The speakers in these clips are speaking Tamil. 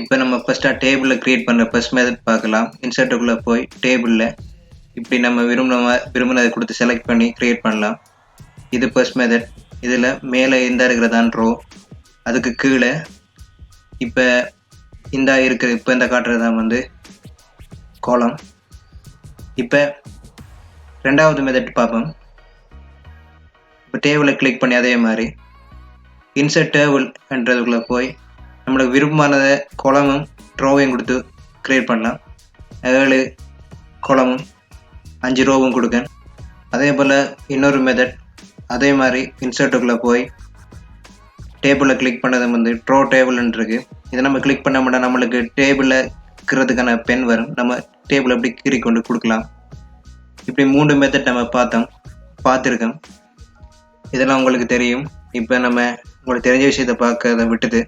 இப்போ நம்ம ஃபர்ஸ்ட்டாக டேபிளில் க்ரியேட் பண்ணுற ஃபர்ஸ்ட் மெத்தட் பார்க்கலாம். இன்சர்ட்டுக்குள்ளே போய் டேபிளில் இப்படி நம்ம விரும்பினதை கொடுத்து செலக்ட் பண்ணி க்ரியேட் பண்ணலாம். இது ஃபர்ஸ்ட் மெத்தட். இதில் மேலே இந்த இருக்கிறதான் ரோ, அதுக்கு கீழே இப்போ இந்த காட்டுறது தான் வந்து காலம். இப்போ ரெண்டாவது மெத்தட் பார்ப்போம். இப்போ டேபிளை கிளிக் பண்ணி அதே மாதிரி இன்சர்ட் டேபிள்ன்றதுக்குள்ளே போய் நம்மளுக்கு விருப்பமானதை காலமும் ரோவையும் கொடுத்து க்ரியேட் பண்ணலாம். 7 காலமும் 5 ரோவும் கொடுக்கேன். அதே போல் இன்னொரு மெத்தட், அதே மாதிரி இன்சர்ட்டுக்குள்ளே போய் டேபிளில் கிளிக் பண்ணது வந்து ட்ரோ டேபிள்னு இருக்குது. இதை நம்ம கிளிக் பண்ண மாட்டோம், நம்மளுக்கு டேபிளில் இருக்கிறதுக்கான பென் வரும். நம்ம டேபிள் எப்படி கீறி கொண்டு கொடுக்கலாம். இப்படி 3 மெத்தட் நம்ம பார்த்துருக்கோம். இதெல்லாம் உங்களுக்கு தெரியும். இப்போ நம்ம உங்களுக்கு தெரிஞ்ச விஷயத்தை பார்க்கறத விட்டுட்டு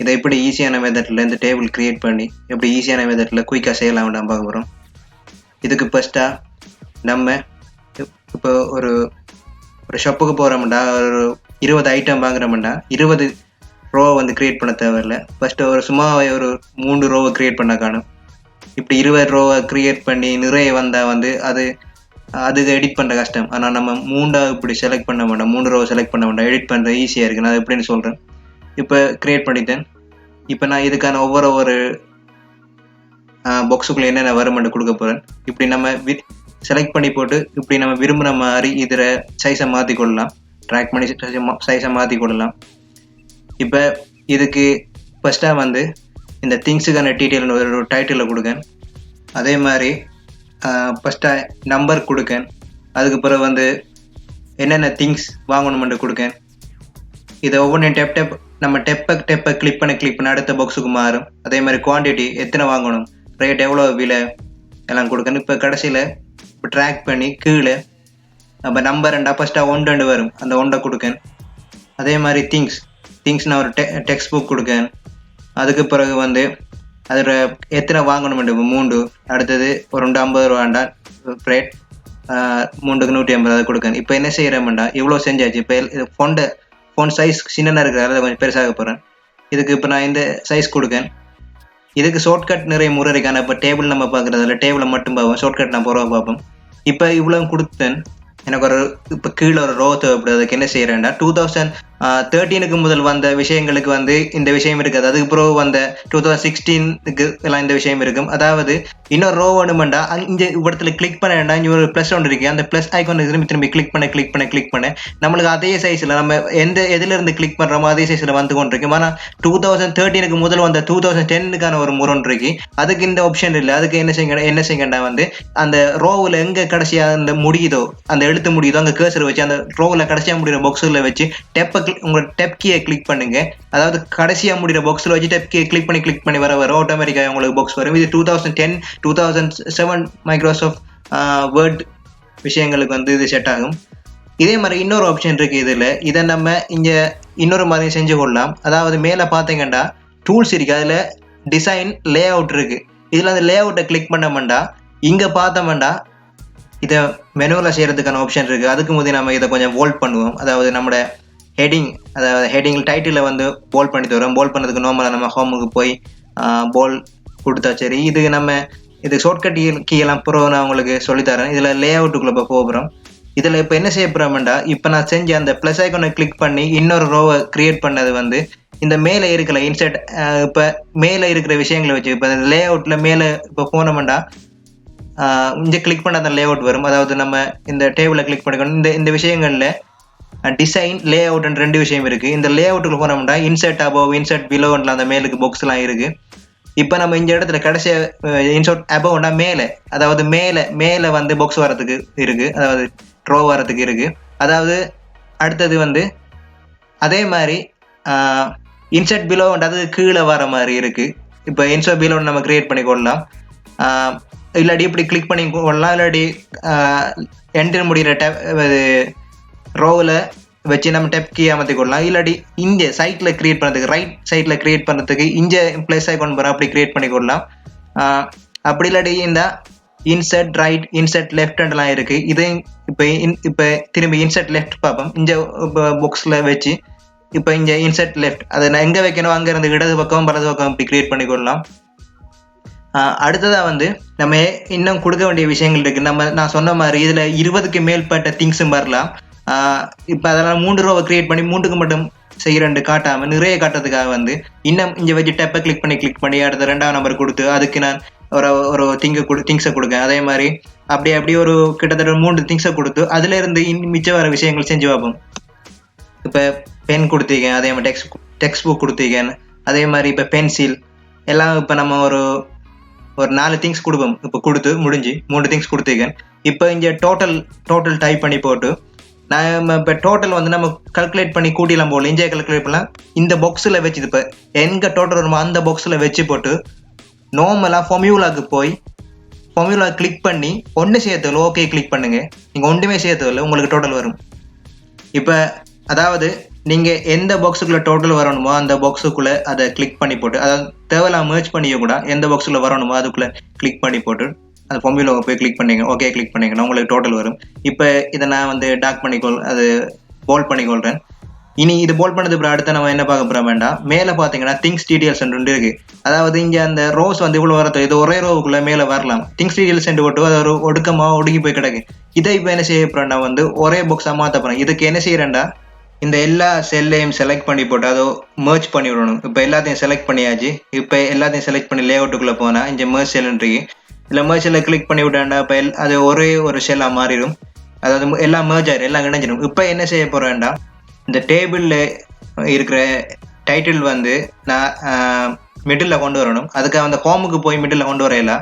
இதை எப்படி ஈஸியான மெத்தடில் இந்த டேபிள் க்ரியேட் பண்ணி எப்படி ஈஸியான மெத்தடில் குயிக்காக செய்யலாம் வேண்டாம் பார்க்க போகிறோம். இதுக்கு ஃபஸ்ட்டாக நம்ம இப்போ ஒரு ஷாப்புக்கு போகிறோம்டா, ஒரு 20 ஐட்டம் வாங்குறோம்டா, 20 ரோவை வந்து க்ரியேட் பண்ண தேவையில்லை. ஃபஸ்ட்டு சும்மா ஒரு 3 ரோவை க்ரியேட் பண்ண காணும். இப்படி 20 ரோவை க்ரியேட் பண்ணி நிறைய வந்தால் வந்து அதுக்கு எடிட் பண்ணுற கஷ்டம். ஆனால் நம்ம 3 இப்படி செலக்ட் பண்ண வேண்டாம், 3 ரோவை செலக்ட் பண்ண வேண்டாம், எடிட் பண்ணுறது ஈஸியாக இருக்குது. நான் எப்படின்னு சொல்கிறேன். இப்போ க்ரியேட் பண்ணிட்டேன். இப்போ நான் இதுக்கான ஒவ்வொரு பாக்ஸுக்குள்ளே என்னென்ன வருமென்று கொடுக்க போகிறேன். இப்படி நம்ம செலக்ட் பண்ணி போட்டு இப்படி நம்ம விரும்புகிற மாதிரி இதில் சைஸை மாற்றிக்கொள்ளலாம். ட்ராக் பண்ணி சைஸை மாற்றிக்கொள்ளலாம். இப்போ இதுக்கு ஃபஸ்ட்டாக வந்து இந்த திங்ஸுக்கான டீட்டெயில் ஒரு டைட்டிலில் கொடுக்கேன். அதே மாதிரி ஃபஸ்ட்டாக நம்பர் கொடுக்கேன். அதுக்கு பிறகு வந்து என்னென்ன திங்ஸ் வாங்கணுமென்று கொடுக்கேன். இதை ஒவ்வொன்றையும் நம்ம டெப்பை கிளிக் பண்ண அடுத்த பாக்ஸுக்கு மாறும். அதே மாதிரி குவான்டிட்டி எத்தனை வாங்கணும், ரேட் எவ்வளோ, விலை எல்லாம் கொடுக்கணும். இப்போ கடைசியில் இப்போ ட்ராக் பண்ணி கீழே நம்ம நம்பர் ஃபஸ்ட்டாக 1 வரும், அந்த 1 கொடுக்கேன். அதே மாதிரி திங்ஸ் நான் ஒரு டெக்ஸ்ட் புக் கொடுக்கேன். அதுக்கு பிறகு வந்து அதில் எத்தனை வாங்கணும், 3. அடுத்தது ஒரு 50 ரூபாண்டா ரேட், 3க்கு 150 அதை கொடுக்கேன். இப்போ என்ன செய்கிறேன்டா, இவ்வளோ செஞ்சாச்சு. இப்போ ஃபோன் சைஸ் சின்னதாக இருக்கிறதால கொஞ்சம் பெருசாக போகிறேன். இதுக்கு இப்போ நான் இந்த சைஸ் கொடுக்கேன். இதுக்கு ஷார்ட்கட் நிறைய முறை இருக்கான. இப்போ டேபிள் நம்ம பார்க்குறதில்ல, டேபிளை மட்டும் பார்ப்போம், ஷார்ட்கட் நான் போகிற பார்ப்போம். இப்போ இவ்வளோ கொடுத்தேன். எனக்கு இப்போ கீழே ஒரு ரோ தேவைப்படுது. அதுக்கு என்ன செய்கிறேன்டா, 2013க்கு முதல் வந்த விஷயங்களுக்கு வந்து இந்த விஷயம் இருக்காது. அதுக்கு பிறகு வந்த 2016க்கு எல்லாம் இந்த விஷயம் இருக்கும். அதாவது இன்னொரு ரோ வேணுமெண்டா இந்த இடத்துல கிளிக் பண்ண வேண்டாம், இங்கே ஒரு ப்ளஸ் ஒன்று இருக்கு, அந்த ப்ளஸ் ஐக்கான் திரும்பி கிளிக் பண்ண நம்மளுக்கு அதே சைஸில் நம்ம எதிலிருந்து கிளிக் பண்ணுறோமோ அதே சைஸில் வந்து கொண்டிருக்கும். ஆனால் 2013க்கு முதல் வந்த 2010க்கான ஒரு முறை இருக்கு. அதுக்கு இந்த ஆப்ஷன் இல்லை. அதுக்கு என்ன செய்யண்டா வந்து அந்த ரோவில் எங்கே கடைசியாக அந்த முடியுதோ, அந்த எழுத்து முடியுதோ, அங்கே கேர்சர் வச்சு அந்த ரோவில் கடைசியாக முடிகிற பாக்ஸில் வச்சு உங்களோட டெப் கீயை கிளிக் பண்ணுங்க. அதாவது கடைசியாக முடிகிற பாக்ஸில் வச்சு டெப் கீயை கிளிக் பண்ணி வர ஆட்டோமேட்டிக்காக உங்களுக்கு பாக்ஸ் வரும். இது 2010 2007 மைக்ரோசாஃப்ட் வேர்ட் விஷயங்களுக்கு வந்து இது செட் ஆகும். இதே மாதிரி இன்னொரு ஆப்ஷன் இருக்குது இதில். இதை நம்ம இங்கே இன்னொரு மாதிரி செஞ்சு கொள்ளலாம். அதாவது மேலே பார்த்தீங்கன்னா டூல்ஸ் இருக்குது, அதில் டிசைன் லே அவுட் இருக்குது. இதில் அந்த லே அவுட்டை கிளிக் பண்ண இங்கே பார்த்தோம்னா இதை மெனுவில் செய்கிறதுக்கான ஆப்ஷன் இருக்குது. அதுக்கு முதல் நம்ம இதை கொஞ்சம் போல்ட் பண்ணுவோம். அதாவது நம்மளோட ஹெட்டிங் டைட்டிலில் வந்து போல்ட் பண்ணி தரோம். போல்ட் பண்ணதுக்கு நார்மலாக நம்ம ஹோமுக்கு போய் போல் கொடுத்தா சரி. இது ஷார்ட்கட் கீயெல்லாம் ப்ரோ நான் உங்களுக்கு சொல்லித்தரேன். இதில் லே அவுட்டுக்குள்ளே இப்போ போகிறோம். இதில் இப்போ என்ன செய்ய போகிறோம்டா, இப்போ நான் செஞ்ச அந்த ப்ளஸ் ஐக்கானை கிளிக் பண்ணி இன்னொரு ரோவை க்ரியேட் பண்ணது வந்து இந்த மேலே இருக்கல இன்சர்ட். இப்போ மேலே இருக்கிற விஷயங்களை வச்சு இப்போ லே அவுட்டில் மேலே இப்போ போனோம்டா இங்கே கிளிக் பண்ண அந்த லே அவுட் வரும். அதாவது நம்ம இந்த டேபிளை கிளிக் பண்ணிக்கணும். இந்த விஷயங்களில் டிசைன் லே அவுட்ன்ற 2 விஷயம் இருக்குது. இந்த லே அவுட்டுக்கு போனோம்னா இன்சர்ட் அபவ், இன்சர்ட் பிலோன்ற அந்த மேலுக்கு பாக்ஸ்லாம் இருக்குது. இப்போ நம்ம இந்த இடத்துல கடைசியாக இன்சர்ட் அபவ்னா மேலே, அதாவது மேலே வந்து பாக்ஸ் வரதுக்கு இருக்குது, அதாவது ட்ரோ வரதுக்கு இருக்குது. அதாவது அடுத்தது வந்து அதே மாதிரி இன்சர்ட் பிலோன்றது கீழே வர மாதிரி இருக்குது. இப்போ இன்சர்ட் பிலோன்னு நம்ம க்ரியேட் பண்ணி கொள்ளலாம். இல்லாட்டி இப்படி கிளிக் பண்ணி கொள்ளலாம். இல்லாட்டி என்ட்ரு முடிகிற ரோவில் வச்சு நம்ம டெப் கீ அமர்த்தி கொள்ளலாம். இல்லாட்டி இங்கே சைட்டில் க்ரியேட் பண்ணுறதுக்கு, ரைட் சைட்டில் க்ரியேட் பண்ணுறதுக்கு இங்கே ப்ளஸ் ஐக்கான் போகிறோம், அப்படி க்ரியேட் பண்ணி கொள்ளலாம். அப்படி இல்லாட்டி இந்த இன்சர்ட் ரைட், இன்சர்ட் லெஃப்ட்லாம் இருக்குது. இதை இப்போ திரும்பி இன்சர்ட் லெஃப்ட் பார்ப்போம். இந்த பாக்ஸில் வச்சு இப்போ இங்கே இன்சர்ட் லெஃப்ட் அதை நான் எங்கே வைக்கணும் அங்கே இருந்து இடது பக்கம் வலது பக்கம் இப்படி கிரியேட் பண்ணிக்கொள்ளலாம். அடுத்ததாக வந்து நம்ம இன்னும் கொடுக்க வேண்டிய விஷயங்கள் இருக்குது. நான் சொன்ன மாதிரி இதில் 20க்கு மேற்பட்ட திங்ஸும் வரலாம். இப்போ அதெல்லாம் 3 ரோவை கிரியேட் பண்ணி 3க்கு மட்டும் செய்கிறேன் காட்டாமல் நிறைய காட்டுறதுக்காக வந்து இன்னும் இங்கே வச்சு டெப்பை கிளிக் பண்ணி அடுத்த 2ஆம் நம்பர் கொடுத்து அதுக்கு நான் ஒரு திங்ஸை கொடுக்கேன். அதே மாதிரி அப்படியே ஒரு கிட்டத்தட்ட 3 திங்ஸை கொடுத்து அதுல இருந்து மிச்சம் வர விஷயங்கள் செஞ்சு பார்ப்போம். இப்போ பென் கொடுத்திருக்கேன், அதே மாதிரி டெக்ஸ்ட் புக் கொடுத்திருக்கேன், அதே மாதிரி இப்போ பென்சில் எல்லாம் இப்போ நம்ம ஒரு 4 திங்ஸ் கொடுப்போம். இப்போ கொடுத்து முடிஞ்சு 3 திங்ஸ் கொடுத்திருக்கேன். இப்போ இங்கே டோட்டல் டைப் பண்ணி போட்டு நான் இப்போ டோட்டல் வந்து நம்ம கல்குலேட் பண்ணி கூட்டிலாம் போகல. இங்கே கல்குலேட் பண்ணலாம் இந்த பாக்ஸில் வச்சு இப்போ எங்கே டோட்டல் வருமோ அந்த பாக்ஸில் வச்சு போட்டு நார்மலாக ஃபார்முலாவுக்கு போய் ஃபார்முலா கிளிக் பண்ணி ஒன்று சேர்த்ததில்ல ஓகே கிளிக் பண்ணுங்க. நீங்கள் ஒன்றுமே சேர்த்ததில்ல உங்களுக்கு டோட்டல் வரும். இப்போ அதாவது நீங்கள் எந்த பாக்ஸுக்குள்ளே டோட்டல் வரணுமோ அந்த பாக்ஸுக்குள்ளே அதை கிளிக் பண்ணி போட்டு அதாவது தேவையில்லாம் மேர்ச் பண்ணிய கூட எந்த பாக்ஸுக்குள்ளே வரணுமோ அதுக்குள்ளே கிளிக் பண்ணி போட்டு அந்த ஃபார்முலாவை போய் கிளிக் பண்ணிங்க ஓகே கிளிக் பண்ணிங்கன்னா உங்களுக்கு டோட்டல் வரும். இப்போ இதை நான் வந்து டாக் அது போல்ட் பண்ணிக்கொள்கிறேன். இனி இது போல்ட் பண்ணது அப்புறம் அடுத்த நம்ம என்ன பார்க்க போகிறோம் வேண்டாம். மேலே பார்த்தீங்கன்னா திங்ஸ் டீடைல்ஸ் இருக்கு. அதாவது இங்கே அந்த ரோஸ் வந்து இவ்வளோ வரது இது ஒரே ரோவுக்குள்ளே மேலே வரலாம். திங்ஸ் டீடைல்ஸ் போட்டு அது ஒரு ஒடுங்கி போய் கிடக்கு. இதை இப்போ என்ன செய்ய போகிறேன்டா வந்து ஒரே பாக்ஸாக மாற்ற போகிறேன். இதுக்கு என்ன செய்கிறேன்டா இந்த எல்லா செல்லையும் செலக்ட் பண்ணி போட்டு அதை மர்ச் பண்ணி விடணும். இப்போ எல்லாத்தையும் செலக்ட் பண்ணியாச்சு. இப்போ எல்லாத்தையும் செலக்ட் பண்ணி லே அவுட்டுக்குள்ளே போனால் இங்கே மர்ச் செல்லுன்றிருக்கு. இதில் மர்ச் செல்லை கிளிக் பண்ணி விட்டாண்டா இப்போ அது ஒரே ஒரு ஷெல்லாக மாறிடும். அதாவது எல்லாம் மர்ஜ் ஆயிரும், எல்லாம் இணைஞ்சிடும். இப்போ என்ன செய்ய போகிறேன்டா இந்த டேபிளில் இருக்கிற டைட்டில் வந்து நான் மிடில் கொண்டு வரணும். அதுக்காக அந்த ஹோமுக்கு போய் மிடில் கொண்டு வரையில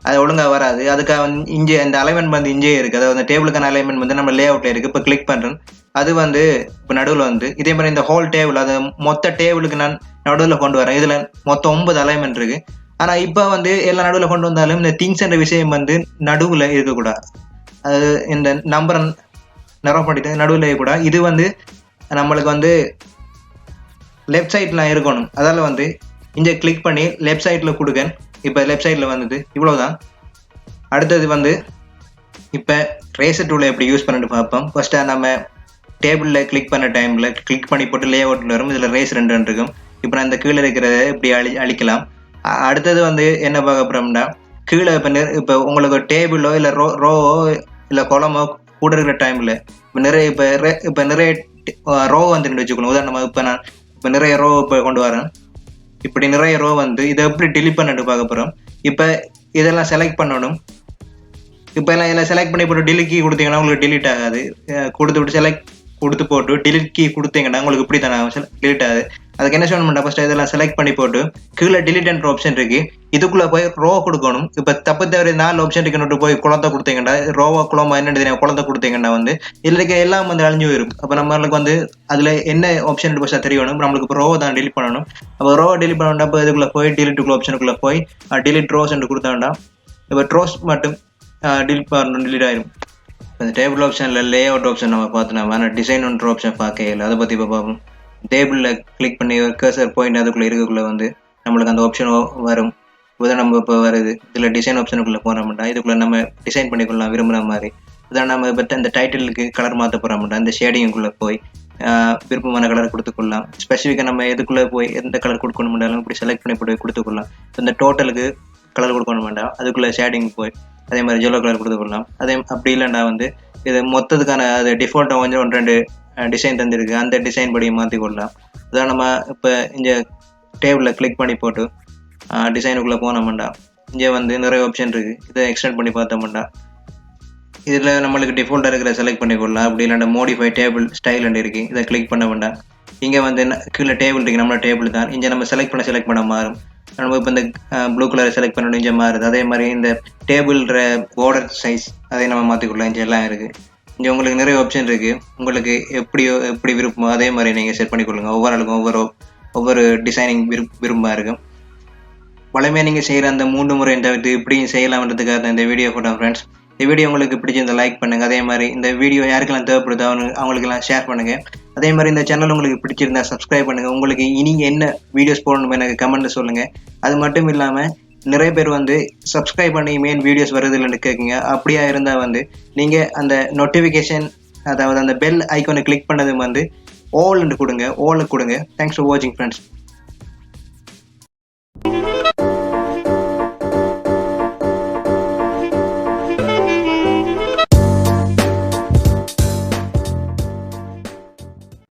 அது ஒழுங்காக வராது. அதுக்காக வந்து இங்கே இந்த அலைன்மெண்ட் வந்து இங்கே இருக்குது. அதாவது அந்த டேபிளுக்கான அலைன்மெண்ட் வந்து நம்ம லே அவுட்டில் இருக்குது. இப்போ கிளிக் பண்ணுறேன் அது வந்து இப்போ நடுவில் வந்து இதே மாதிரி இந்த ஹோல் டேபிள் அது மொத்த டேபிளுக்கு நான் நடுவில் கொண்டு வரேன். இதில் மொத்தம் 9 அலைன்மெண்ட் இருக்குது. ஆனால் இப்போ வந்து எல்லா நடுவில் கொண்டு வந்தாலும் இந்த திங்ஸ் என்ற விஷயம் வந்து நடுவில் இருக்கக்கூடாது. அது இந்த நம்பரை நிறம் பண்ணிட்டு நடுவில் இருக்கக்கூடாது. இது வந்து நம்மளுக்கு வந்து லெஃப்ட் சைடில் இருக்கணும். அதால் வந்து இங்கே கிளிக் பண்ணி லெஃப்ட் சைடில் கொடுக்கேன். இப்போ லெஃப்ட் சைடில் வந்தது இவ்வளோதான். அடுத்தது வந்து இப்போ ரேசர் டூலை எப்படி யூஸ் பண்ணிட்டு பார்ப்போம். ஃபர்ஸ்ட்டாக நம்ம டேபிளில் கிளிக் பண்ண டைமில் கிளிக் பண்ணி போட்டு லே அவுட்டில் வரும். இதில் ரேஸ் 2 இருக்கும். இப்போ நான் இந்த கீழே இருக்கிறத இப்படி அழிக்கலாம். அடுத்தது வந்து என்ன பார்க்க போகிறோம்னா கீழே இப்போ உங்களுக்கு டேபிளோ இல்லை ரோவோ இல்லை கொலமோ கூட இருக்கிற டைமில் இப்போ நிறைய ரோ வந்து வச்சுக்கணும். உதாரணமாக இப்போ நிறைய ரோ இப்போ கொண்டு வரேன். இப்படி நிறைய ரோ வந்து இதை எப்படி டிலீட் பண்ணிட்டு பார்க்க போகிறோம். இப்போ இதெல்லாம் செலக்ட் பண்ணணும். இப்போ எல்லாம் செலக்ட் பண்ணி போட்டு டிலீட் கீ கொடுத்தீங்கன்னா உங்களுக்கு டிலீட் ஆகாது. கொடுத்து போட்டு டிலீட் கீ கொடுத்தீங்கன்னா உங்களுக்கு இப்படி தானே டிலீட் ஆகுது. அதுக்கு என்ன சொல்லணும்னா ஃபர்ஸ்ட் இதெல்லாம் செலக்ட் பண்ணி போட்டு கீழே டிலீட் என்ற ஆப்ஷன் இருக்கு. இதுக்குள்ள போய் ரோ கொடுக்கணும். இப்போ தப்பு தவிர 4 ஆப்ஷன் இருக்குன்னு போய் குளத்தை கொடுத்தீங்கன்னா ரோவா குளமா என்னன்னு தெரியும் குளத்தை கொடுத்தீங்கன்னா வந்து இதில் இருக்க எல்லாம் வந்து அழிஞ்சு போயிடும். அப்போ நம்மளுக்கு வந்து அதில் என்ன ஆப்ஷன் ஃபர்ஸ்ட் தெரியணும். நம்மளுக்கு இப்போ ரோவை தான் டிலீட் பண்ணணும். அப்போ ரோவை டிலீட் பண்ண வேண்டாம். இப்போ இதுக்குள்ள போய் டிலீட்டுக்குள்ள ஆப்ஷனுக்குள்ள போய் டிலீட் ரோஸ் என்று கொடுத்த வேண்டாம். இப்போ ட்ரோஸ் மட்டும் டிலீட் ஆயிடும். இந்த டேபிள் ஆப்ஷனில் லே அவுட் ஆப்ஷன் நம்ம பார்த்தோம்னா வேணா டிசைன் ஒன்று ஆப்ஷன் பார்க்க இல்லை. அதை பற்றி இப்போ பார்ப்போம். டேபிளில் கிளிக் பண்ணி கர்சர் பாயிண்ட் அதுக்குள்ளே இருக்கக்குள்ளே வந்து நம்மளுக்கு அந்த ஆப்ஷன் வரும். இதுதான் நம்ம இப்போ வருது. இதில் டிசைன் ஆப்ஷனுக்குள்ளே போகிறோம்டா இதுக்குள்ளே நம்ம டிசைன் பண்ணிக்கொள்ளலாம் விரும்புகிற மாதிரி. இதான் நம்ம இப்போ இந்த டைட்டிலுக்கு கலர் மாற்ற போகிறோம்டா இந்த ஷேடிங்குள்ளே போய் விருப்பமான கலர் கொடுத்துக்கொள்ளலாம். ஸ்பெசிஃபிக்காக நம்ம எதுக்குள்ளே போய் எந்த கலர் கொடுக்கணும்னாலும் இப்படி செலக்ட் பண்ணி போட்டு கொடுத்துக்கொள்ளலாம். இந்த டோட்டலுக்கு கலர் கொடுக்கணும் வேண்டாம் அதுக்குள்ளே ஷேடிங் போய் அதே மாதிரி ஜெல்லோ கலர் கொடுத்துக்கொள்ளலாம். அதே அப்படி இல்லைண்டா வந்து இது மொத்தத்துக்கான அது டிஃபால்ட்டாக கொஞ்சம் 1-2 டிசைன் தந்துருக்கு. அந்த டிசைன் படி மாற்றிக்கொள்ளலாம். அதான் நம்ம இப்போ இங்கே டேபிளில் கிளிக் பண்ணி போட்டு டிசைனுக்குள்ளே போனோம்டா இங்கே வந்து நிறைய ஆப்ஷன் இருக்குது. இதை எக்ஸ்டெண்ட் பண்ணி பார்த்தோம்டா இதில் நம்மளுக்கு டிஃபால்ட்டாக இருக்கிற செலக்ட் பண்ணிக்கொள்ளலாம். அப்படி இல்லைண்டா மோடிஃபை டேபிள் ஸ்டைல் இருக்குது. இதை கிளிக் பண்ண வேண்டாம். இங்கே வந்து கீழே டேபிள் இருக்குது. நம்மளோட டேபிள் தான் இங்கே நம்ம செலக்ட் பண்ண மாறும். நம்ம இப்போ இந்த ப்ளூ கலரை செலக்ட் பண்ணணும் இங்கே மாறுது. அதே மாதிரி இந்த டேபிள்ற பார்டர் சைஸ் அதை நம்ம மாற்றிக்கொள்ளலாம். இங்கே எல்லாம் இருக்குது. இங்கே உங்களுக்கு நிறைய ஆப்ஷன் இருக்குது. உங்களுக்கு எப்படி விருப்பமோ அதே மாதிரி நீங்கள் செட் பண்ணிக்கொள்ளுங்க. ஒவ்வொரு ஆளுக்கும் ஒவ்வொரு டிசைனிங் விருப்பமாக இருக்கும். வளமையாக நீங்கள் செய்கிற அந்த 3 முறை தவிர்த்து இப்படியும் செய்யலாம்ன்றதுக்காக இந்த வீடியோ போட்டோம் ஃப்ரெண்ட்ஸ். இந்த வீடியோ உங்களுக்கு பிடிச்சிருந்த லைக் பண்ணுங்கள். அதே மாதிரி இந்த வீடியோ யாருக்கெல்லாம் தேவைப்படுதோ அவங்களுக்கெல்லாம் ஷேர் பண்ணுங்கள். அதே மாதிரி இந்த சேனல் உங்களுக்கு பிடிச்சிருந்தா சப்ஸ்கிரைப் பண்ணுங்கள். உங்களுக்கு இனி என்ன வீடியோஸ் போடணும் எனக்கு கமெண்ட்டில் சொல்லுங்கள். அது மட்டும் இல்லாமல் நிறைய பேர் வந்து சப்ஸ்கிரைப் பண்ணி மெயின் வீடியோஸ் வருது இல்லைன்னு கேட்குங்க. அப்படியா இருந்தால் வந்து நீங்கள் அந்த நோட்டிஃபிகேஷன் அதாவது அந்த பெல் ஐக்கானை கிளிக் பண்ணது வந்து all கொடுங்க, all கொடுங்க. தேங்க்ஸ் ஃபார் வாட்சிங் ஃப்ரெண்ட்ஸ்.